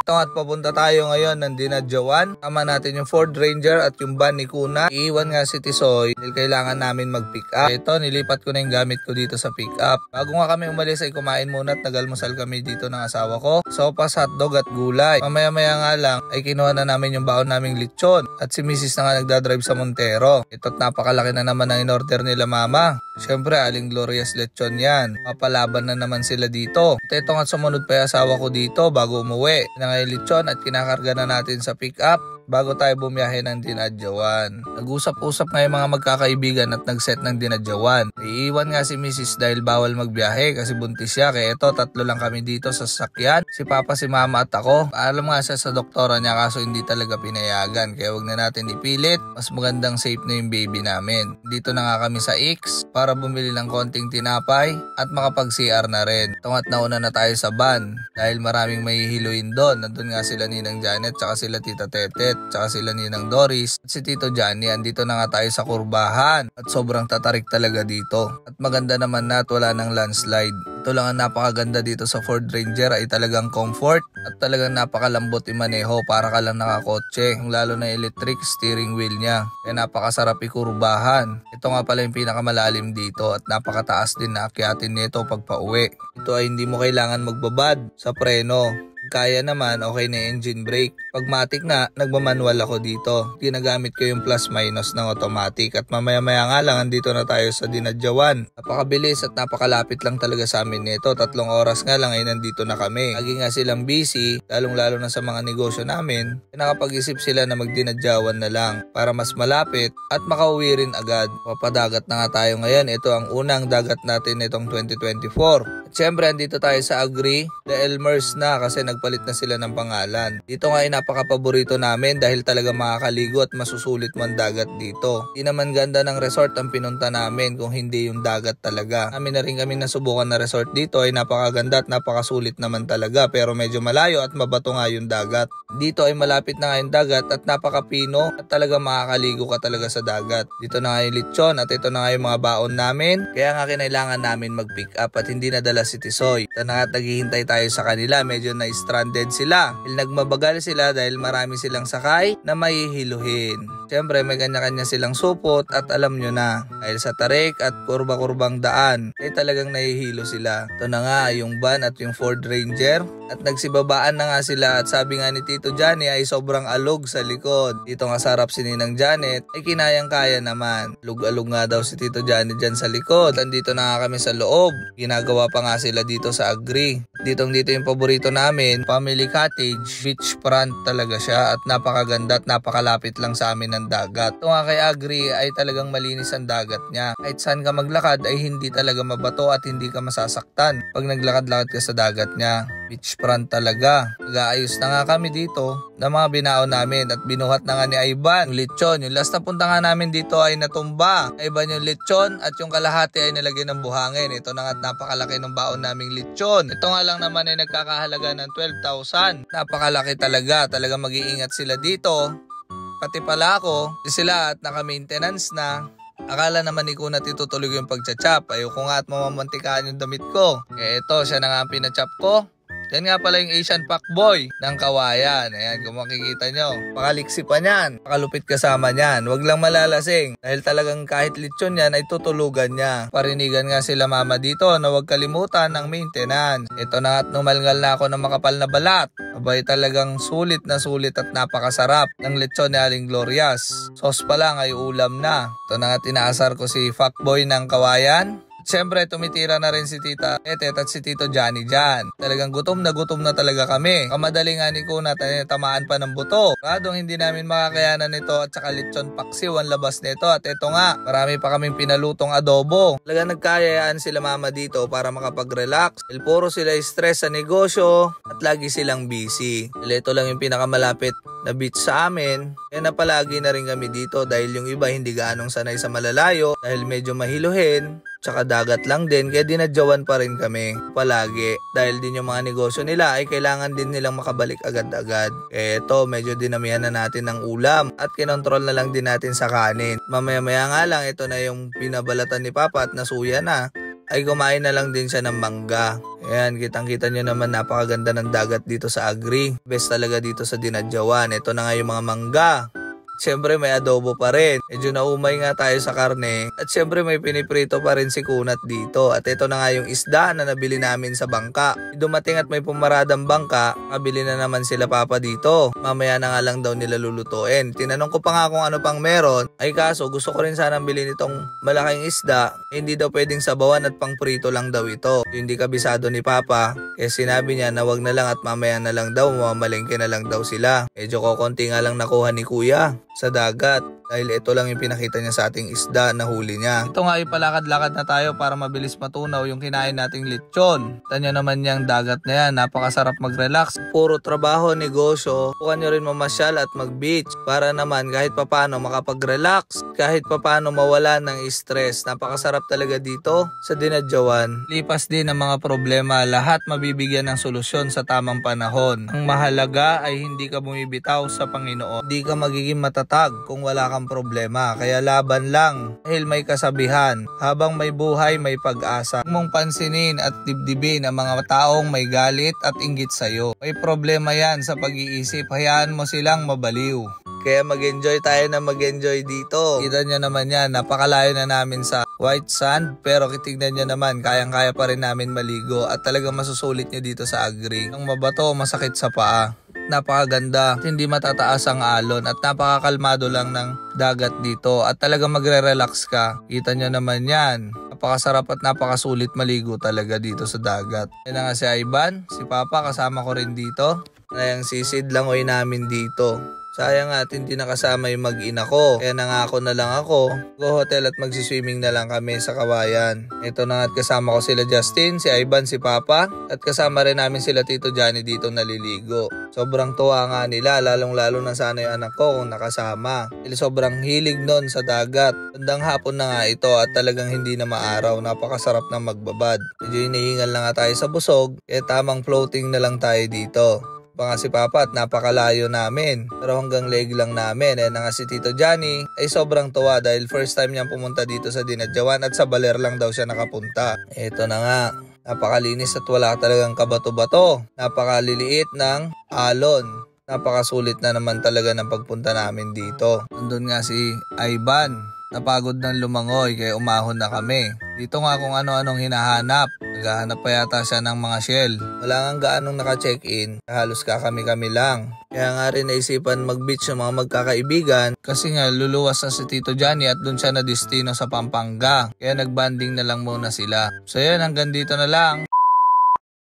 Ito at papunta tayo ngayon ng Dinadjawan. Tama natin yung Ford Ranger at yung van ni Kuna. Iiwan nga si Tisoy dahil kailangan namin mag-pick up. Ito, nilipat ko na yung gamit ko dito sa pick up. Bago nga kami umalis ay kumain muna at nagalmusal kami dito ng asawa ko. Sopas, hotdog at gulay. Mamaya-maya nga lang ay kinuha na namin yung baon naming lechon. At si Mrs. na nga nagdadrive sa Montero. Ito't napakalaki na naman ang in-order nila mama. Siyempre, Aling Gloria's lechon yan. Mapalaban na naman sila dito. Ito nga sumunod pa yung asawa ko dito bago umuwi. Ngayon lechon at kinakarga na natin sa pick up bago tayo bumiyahe ng Dinadjawan. Nag-usap-usap nga yung mga magkakaibigan at nag-set ng Dinadjawan. Iiwan nga si Mrs. dahil bawal magbiyahe kasi buntis siya. Kaya ito, 3 lang kami dito sa sasakyan. Si Papa, si Mama at ako. Alam nga siya sa doktora niya kaso hindi talaga pinayagan. Kaya wag na natin ipilit. Mas magandang safe na yung baby namin. Dito na nga kami sa X para bumili ng konting tinapay at makapag-CR na rin. Tungat nauna na tayo sa van dahil maraming mahihiluin doon. Nandun nga sila Ninang Janet, tsaka sila Tita Tetet, tsaka sila Ninang Doris at si Tito Johnny. Andito na nga tayo sa kurbahan at sobrang tatarik talaga dito. At maganda naman na at wala ng landslide. Ito lang ang napakaganda dito sa Ford Ranger ay talagang comfort at talagang napakalambot imaneho para ka lang nakakotse. Lalo na electric steering wheel niya. Kaya napakasarap ikurbahan. Ito nga pala yung pinakamalalim dito at napakataas din na akyatin nito pag pauwi. Ito ay hindi mo kailangan magbabad sa preno. Kaya naman, okay na engine brake. Pag matic nga, nagmamanual ako dito. Ginagamit ko yung plus minus ng automatic. At mamaya-maya nga lang, andito na tayo sa Dinadjawan. Napakabilis at napakalapit lang talaga sa amin nito. 3 oras nga lang ay nandito na kami. Lagi nga silang busy, lalong-lalo na sa mga negosyo namin. Nakapag-isip sila na mag-Dinadjawan na lang para mas malapit at makauwi rin agad. Papadagat na nga tayo ngayon. Ito ang unang dagat natin itong 2024. At syempre, andito tayo sa Agri, The Elmers na kasi nagpalit na sila ng pangalan. Dito nga ay napaka-paborito namin dahil talaga makakaligo at masusulit mo ang dagat dito. Di naman ganda ng resort ang pinunta namin kung hindi yung dagat talaga. Amin na rin kami nasubukan na resort dito ay napakaganda at napakasulit naman talaga pero medyo malayo at mabato nga yung dagat. Dito ay malapit na nga yung dagat at napakapino at talaga makakaligo ka talaga sa dagat. Dito na nga yung lechon at ito na nga yung mga baon namin. Kaya nga kinailangan namin mag-pick up at hindi nadala si Tisoy. Ito na nga naghihintay tayo sa kanila. Medyo na-stranded sila. Nagmabagal sila dahil marami silang sakay na mahihiluhin. Siyempre may kanya-kanya silang supot at alam nyo na. Dahil sa tarik at kurba-kurbang daan ay talagang nahihilo sila. Ito na nga yung van at yung Ford Ranger. At nagsibabaan na nga sila at sabi nga ni Tito Johnny ay sobrang alog sa likod. Dito nga sarap si Ninang Janet ay kinayang-kaya naman. Alog-alog nga daw si Tito Johnny dyan sa likod. Andito na nga kami sa loob. Ginagawa pa nga sila dito sa Agri. Dito yung paborito namin, family cottage, beachfront talaga siya at napakaganda at napakalapit lang sa amin ng dagat. Ito nga kay Agri ay talagang malinis ang dagat niya. Kahit saan ka maglakad ay hindi talaga mabato at hindi ka masasaktan pag naglakad-lakad ka sa dagat niya. Beachfront talaga. Nag-aayos na nga kami dito ng mga binaon namin at binuhat na nga ni Ivan yung lechon. Yung last na punta nga namin dito ay natumba. Ivan yung lechon at yung kalahati ay nilagyan ng buhangin. Ito na nga at napakalaki ng baon naming lechon. Ito nga lang naman ay nagkakahalaga ng 12,000. Napakalaki talaga. Talaga mag-iingat sila dito. Pati pala ako, sila at naka-maintenance na. Akala naman ni Kuna titutuloy yung pagchachap. Ayoko nga at mamamantikaan yung damit ko. Kaya ito, siya na nga ang pinachap ko. Yan nga pala yung Asian Fuckboy ng Kawayan. Ayan, kung makikita nyo. Pakaliksi pa niyan. Pakalupit kasama niyan. Huwag lang malalasing. Dahil talagang kahit lechon yan ay tutulugan niya. Parinigan nga sila mama dito na huwag kalimutan ng maintenance. Ito na at numalngal na ako ng makapal na balat. Abay talagang sulit at napakasarap ng lechon ni Aling Gloria's. Sauce pa lang ay ulam na. Ito na nga tinaasar ko si Fuckboy ng Kawayan. Siyempre, tumitira na rin si Tita Tetet at si Tito Johnny dyan. Talagang gutom na talaga kami. Kamadali nga ni Kuna, tamaan pa ng buto. Radong hindi namin makakayanan nito at saka lechon paksiw ang labas nito. At ito nga, marami pa kaming pinalutong adobo. Talagang nagkayayaan sila mama dito para makapag-relax. Dahil puro sila stress sa negosyo at lagi silang busy. Dahil ito lang yung pinakamalapit na beach sa amin. Kaya napalagi na rin kami dito dahil yung iba hindi gaanong sanay sa malalayo dahil medyo mahiluhin. Tsaka dagat lang din, kaya Dinadjawan pa rin kami palagi. Dahil din yung mga negosyo nila ay kailangan din nilang makabalik agad-agad. Kaya ito, medyo dinamihan na natin ng ulam at kinontrol na lang din natin sa kanin. Mamaya-maya nga lang, ito na yung pinabalatan ni Papa at nasuya na. Ay kumain na lang din siya ng mangga. Ayan, kitang-kita nyo naman napakaganda ng dagat dito sa Agri. Best talaga dito sa Dinadjawan. Ito na nga yung mga mangga. Siyempre may adobo pa rin. Medyo naumay nga tayo sa karne. At siyempre may piniprito pa rin si Kunat dito. At ito na nga yung isda na nabili namin sa bangka. Dumating at may pumaradang bangka, kabili na naman sila papa dito. Mamaya na nga lang daw nila lulutuin. Tinanong ko pa nga kung ano pang meron. Ay kaso gusto ko rin sanang bilhin itong malaking isda. Hindi daw pwedeng sabawan at pang prito lang daw ito. Hindi kabisado ni papa. Kaya sinabi niya na wag na lang at mamaya na lang daw. Mamalengke na lang daw sila. Medyo kokonti nga lang nakuha ni kuya sa dagat dahil ito lang yung pinakita niya sa ating isda na huli niya. Ito nga ipalakad-lakad na tayo para mabilis matunaw yung kinain nating lechon. Tanyo naman yung dagat na yan, napakasarap mag-relax. Puro trabaho, negosyo, huwag nyo rin mamasyal at mag-beach para naman kahit papano makapag-relax, kahit papano mawala ng stress. Napakasarap talaga dito sa Dinadjawan. Lipas din ang mga problema, lahat mabibigyan ng solusyon sa tamang panahon. Ang mahalaga ay hindi ka bumibitaw sa Panginoon. Hindi ka magiging matatag kung wala kang problema. Kaya laban lang dahil may kasabihan, habang may buhay may pag-asa. Huwag mong pansinin at dibdibin ang mga taong may galit at inggit sa'yo. May problema yan sa pag-iisip, hayaan mo silang mabaliw. Kaya mag-enjoy tayo na mag-enjoy dito. Kita nyo naman yan, napakalayo na namin sa white sand. Pero kitignan nyo naman, kayang-kaya pa rin namin maligo. At talagang masusulit nyo dito sa Agri. Ang mabato, masakit sa paa. Napakaganda, hindi matataas ang alon at napakakalmado lang ng dagat dito at talaga magre-relax ka. Kita nyo naman yan. Napakasarap at napakasulit maligo talaga dito sa dagat. Yan na nga si Ivan, si Papa kasama ko rin dito. Ayang sisid lang oy namin dito. Sayang at hindi nakasama yung mag-ina ko. Kaya nangako na lang ako. Go hotel at magsiswimming na lang kami sa Kawayan. Ito na nga at kasama ko sila Justin, si Ivan, si Papa. At kasama rin namin sila Tito Johnny dito naliligo. Sobrang tuwa nga nila, lalong-lalo na sana yung anak ko kung nakasama. Dahil sobrang hilig nun sa dagat. Bandang hapon na nga ito at talagang hindi na maaraw. Napakasarap na magbabad. Medyo hinihingal na nga tayo sa busog. Kaya tamang floating na lang tayo dito. Pa nga si Papa at napakalayo namin. Pero hanggang leg lang namin. Eh na nga si Tito Johnny ay sobrang tuwa dahil first time niyang pumunta dito sa Dinadjawan at sa Baler lang daw siya nakapunta. Ito na nga. Napakalinis at wala talagang kabato-bato. Napakaliliit ng alon. Napakasulit na naman talaga ng pagpunta namin dito. Nandun nga si Ivan. Napagod ng lumangoy kaya umahon na kami. Dito nga kung ano-anong hinahanap. Naghahanap pa yata siya ng mga shell. Wala nga gaanong naka-check-in. Halos kami-kami lang. Kaya nga rin naisipan mag-beach ng mga magkakaibigan. Kasi nga luluwas na si Tito Johnny at dun siya na destino sa Pampanga. Kaya nagbanding na lang muna sila. So yan, hanggang dito na lang.